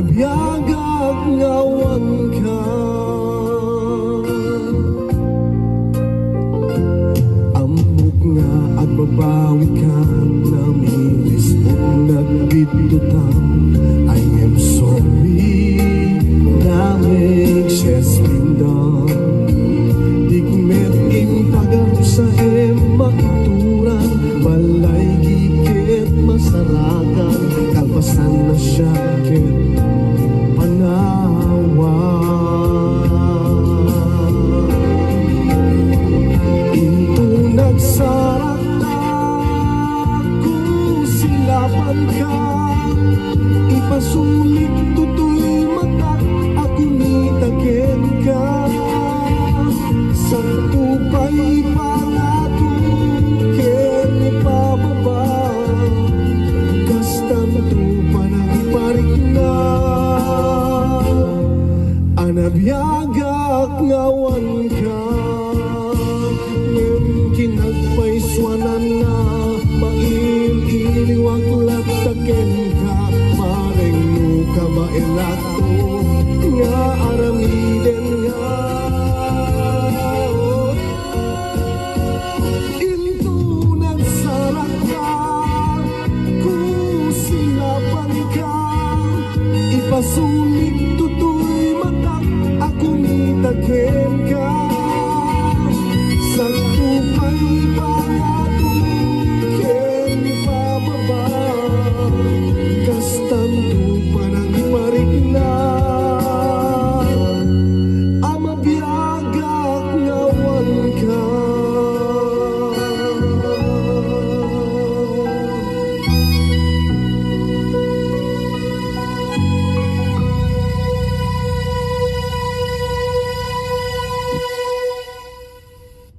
Anabiyagag ngawan ka, ambok nga agbabawi ka, namilis mo nagbitutan. I am sorry, daming siyas pindan, digmet in tagang sa maituran, balay gikit masarakan, kalpasan na siya kit panawa. Into nagsarak na kung silapan ka, ipasulit tutoy mata, ako nitagin ka. Sa tupay pangatong kini pababa, kastam tupa ng iparik na. Anabiyagak ngawan ka, ngem kinagpaiswanan na, mail-iliwag lataken ka, pareng nuka bailakto nga aramiden nga. Into nagsarak ka, kung silapan ka, ipasuli